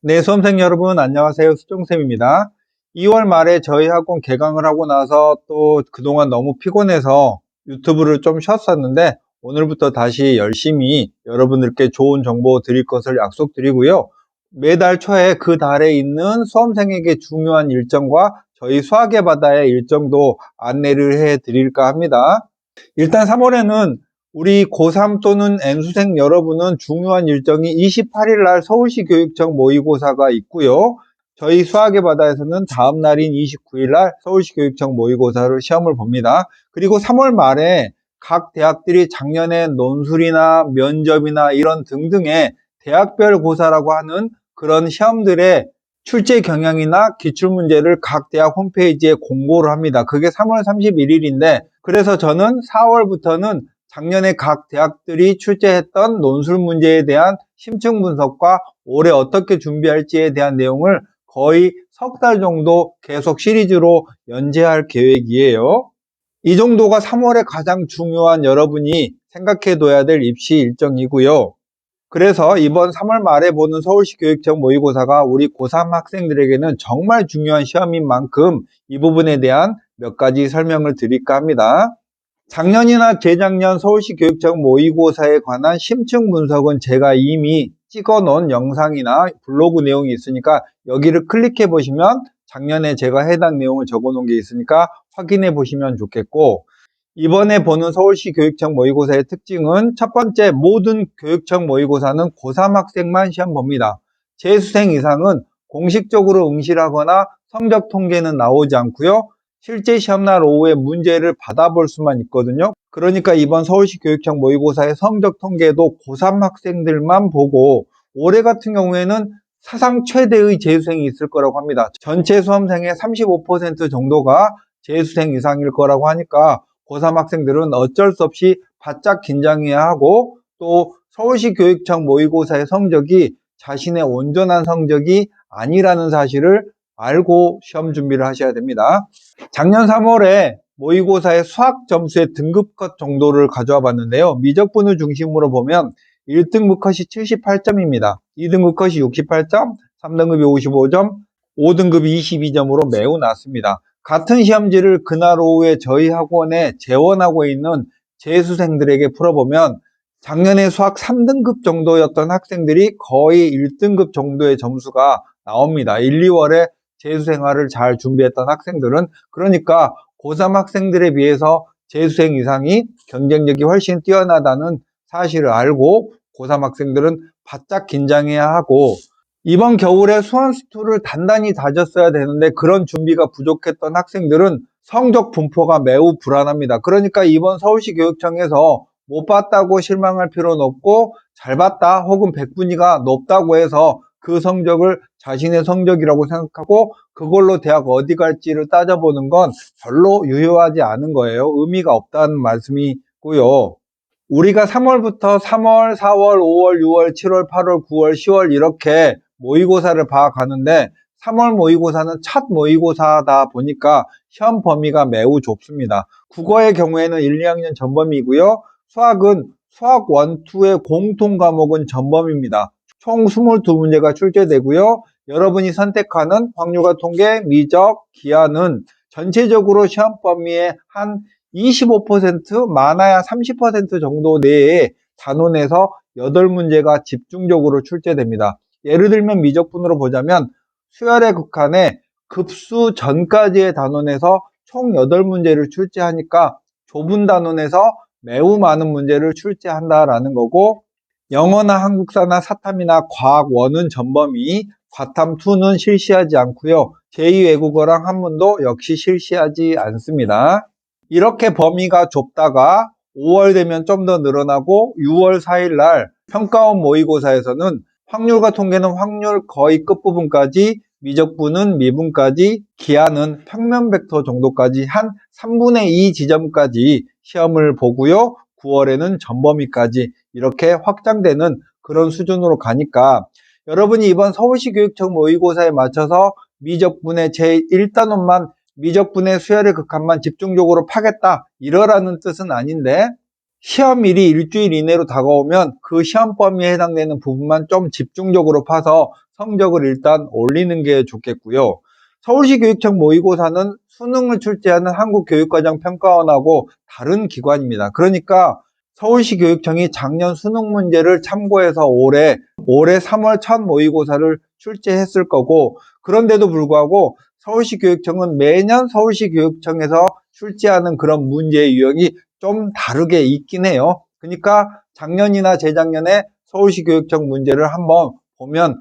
네, 수험생 여러분 안녕하세요. 수종쌤입니다. 2월 말에 저희 학원 개강을 하고 나서 또 그동안 너무 피곤해서 유튜브를 좀 쉬었었는데 오늘부터 다시 열심히 여러분들께 좋은 정보 드릴 것을 약속드리고요. 매달 초에 그 달에 있는 수험생에게 중요한 일정과 저희 수학의 바다의 일정도 안내를 해 드릴까 합니다. 일단 3월에는 우리 고3 또는 N수생 여러분은 중요한 일정이 28일 날 서울시 교육청 모의고사가 있고요. 저희 수학의 바다에서는 다음 날인 29일 날 서울시 교육청 모의고사를 시험을 봅니다. 그리고 3월 말에 각 대학들이 작년에 논술이나 면접이나 이런 등등의 대학별 고사라고 하는 그런 시험들의 출제 경향이나 기출문제를 각 대학 홈페이지에 공고를 합니다. 그게 3월 31일인데 그래서 저는 4월부터는 작년에 각 대학들이 출제했던 논술 문제에 대한 심층 분석과 올해 어떻게 준비할지에 대한 내용을 거의 석 달 정도 계속 시리즈로 연재할 계획이에요. 이 정도가 3월에 가장 중요한 여러분이 생각해둬야 될 입시 일정이고요. 그래서 이번 3월 말에 보는 서울시 교육청 모의고사가 우리 고3 학생들에게는 정말 중요한 시험인 만큼 이 부분에 대한 몇 가지 설명을 드릴까 합니다. 작년이나 재작년 서울시 교육청 모의고사에 관한 심층 분석은 제가 이미 찍어 놓은 영상이나 블로그 내용이 있으니까 여기를 클릭해 보시면 작년에 제가 해당 내용을 적어 놓은 게 있으니까 확인해 보시면 좋겠고, 이번에 보는 서울시 교육청 모의고사의 특징은 첫 번째, 모든 교육청 모의고사는 고3 학생만 시험 봅니다. 재수생 이상은 공식적으로 응시하거나 성적 통계는 나오지 않고요. 실제 시험날 오후에 문제를 받아볼 수만 있거든요. 그러니까 이번 서울시 교육청 모의고사의 성적 통계도 고3 학생들만 보고, 올해 같은 경우에는 사상 최대의 재수생이 있을 거라고 합니다. 전체 수험생의 35% 정도가 재수생 이상일 거라고 하니까 고3 학생들은 어쩔 수 없이 바짝 긴장해야 하고, 또 서울시 교육청 모의고사의 성적이 자신의 온전한 성적이 아니라는 사실을 알고 시험 준비를 하셔야 됩니다. 작년 3월에 모의고사의 수학 점수의 등급컷 정도를 가져와 봤는데요. 미적분을 중심으로 보면 1등급 컷이 78점입니다. 2등급 컷이 68점, 3등급이 55점, 5등급이 22점으로 매우 낮습니다. 같은 시험지를 그날 오후에 저희 학원에 재원하고 있는 재수생들에게 풀어보면 작년에 수학 3등급 정도였던 학생들이 거의 1등급 정도의 점수가 나옵니다. 1, 2월에 재수생활을 잘 준비했던 학생들은. 그러니까 고3 학생들에 비해서 재수생 이상이 경쟁력이 훨씬 뛰어나다는 사실을 알고 고3 학생들은 바짝 긴장해야 하고, 이번 겨울에 수완수투를 단단히 다졌어야 되는데 그런 준비가 부족했던 학생들은 성적 분포가 매우 불안합니다. 그러니까 이번 서울시 교육청에서 못 봤다고 실망할 필요는 없고, 잘 봤다 혹은 백분위가 높다고 해서 그 성적을 자신의 성적이라고 생각하고 그걸로 대학 어디 갈지를 따져보는 건 별로 유효하지 않은 거예요. 의미가 없다는 말씀이고요. 우리가 3월부터 3월, 4월, 5월, 6월, 7월, 8월, 9월, 10월 이렇게 모의고사를 봐가는데 3월 모의고사는 첫 모의고사다 보니까 시험 범위가 매우 좁습니다. 국어의 경우에는 1, 2학년 전범이고요. 수학은 수학 1, 2의 공통 과목은 전범입니다. 총 22문제가 출제되고요. 여러분이 선택하는 확률과 통계, 미적, 기하는 전체적으로 시험 범위의 한 25%, 많아야 30% 정도 내에 단원에서 8문제가 집중적으로 출제됩니다. 예를 들면 미적분으로 보자면 수열의 극한에 급수 전까지의 단원에서 총 8문제를 출제하니까 좁은 단원에서 매우 많은 문제를 출제한다라는 거고, 영어나 한국사나 사탐이나 과학 1은 전범위, 과탐 2는 실시하지 않고요. 제2외국어랑 한문도 역시 실시하지 않습니다. 이렇게 범위가 좁다가 5월 되면 좀 더 늘어나고 6월 4일 날 평가원 모의고사에서는 확률과 통계는 확률 거의 끝부분까지, 미적분은 미분까지, 기하는 평면 벡터 정도까지 한 3분의 2 지점까지 시험을 보고요. 9월에는 전범위까지 이렇게 확장되는 그런 수준으로 가니까 여러분이 이번 서울시 교육청 모의고사에 맞춰서 미적분의 제1단원만, 미적분의 수열의 극한만 집중적으로 파겠다 이러라는 뜻은 아닌데, 시험일이 일주일 이내로 다가오면 그 시험 범위에 해당되는 부분만 좀 집중적으로 파서 성적을 일단 올리는 게 좋겠고요. 서울시 교육청 모의고사는 수능을 출제하는 한국교육과정평가원하고 다른 기관입니다. 그러니까 서울시 교육청이 작년 수능 문제를 참고해서 올해 3월 첫 모의고사를 출제했을 거고, 그런데도 불구하고 서울시 교육청은 매년 서울시 교육청에서 출제하는 그런 문제의 유형이 좀 다르게 있긴 해요. 그러니까 작년이나 재작년에 서울시 교육청 문제를 한번 보면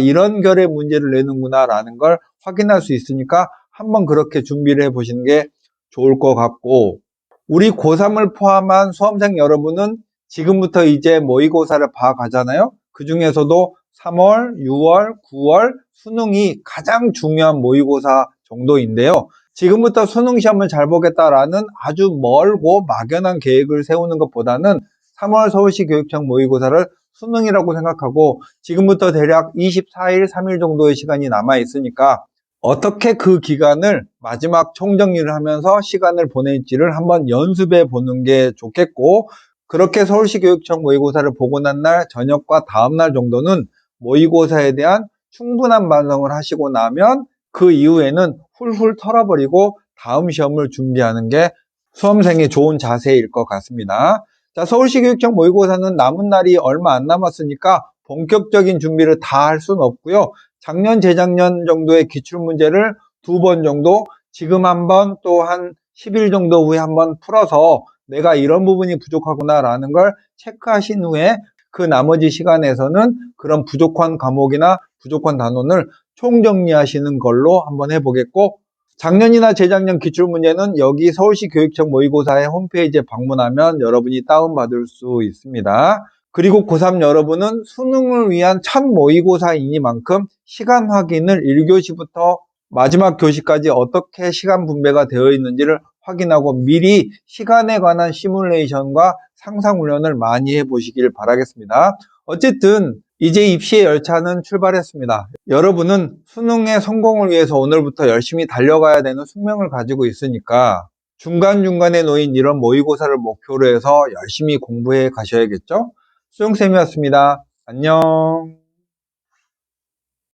이런 결의 문제를 내는구나 라는 걸 확인할 수 있으니까 한번 그렇게 준비를 해 보시는 게 좋을 것 같고, 우리 고3을 포함한 수험생 여러분은 지금부터 이제 모의고사를 봐가잖아요. 그 중에서도 3월, 6월, 9월 수능이 가장 중요한 모의고사 정도인데요. 지금부터 수능 시험을 잘 보겠다라는 아주 멀고 막연한 계획을 세우는 것보다는 3월 서울시 교육청 모의고사를 수능이라고 생각하고 지금부터 대략 24일, 3일 정도의 시간이 남아 있으니까 어떻게 그 기간을 마지막 총정리를 하면서 시간을 보낼지를 한번 연습해 보는 게 좋겠고, 그렇게 서울시 교육청 모의고사를 보고 난 날 저녁과 다음날 정도는 모의고사에 대한 충분한 반성을 하시고 나면 그 이후에는 훌훌 털어버리고 다음 시험을 준비하는 게 수험생의 좋은 자세일 것 같습니다. 자, 서울시 교육청 모의고사는 남은 날이 얼마 안 남았으니까 본격적인 준비를 다 할 수는 없고요. 작년, 재작년 정도의 기출문제를 2번 정도, 지금 한번 또 한 10일 정도 후에 한번 풀어서 내가 이런 부분이 부족하구나 라는 걸 체크하신 후에 그 나머지 시간에서는 그런 부족한 과목이나 부족한 단원을 총정리하시는 걸로 한번 해보겠고, 작년이나 재작년 기출문제는 여기 서울시 교육청 모의고사의 홈페이지에 방문하면 여러분이 다운받을 수 있습니다. 그리고 고3 여러분은 수능을 위한 첫 모의고사이니만큼 시간 확인을 1교시부터 마지막 교시까지 어떻게 시간 분배가 되어 있는지를 확인하고 미리 시간에 관한 시뮬레이션과 상상훈련을 많이 해보시길 바라겠습니다. 어쨌든 이제 입시의 열차는 출발했습니다. 여러분은 수능의 성공을 위해서 오늘부터 열심히 달려가야 되는 숙명을 가지고 있으니까 중간중간에 놓인 이런 모의고사를 목표로 해서 열심히 공부해 가셔야겠죠? 수영쌤이었습니다. 안녕.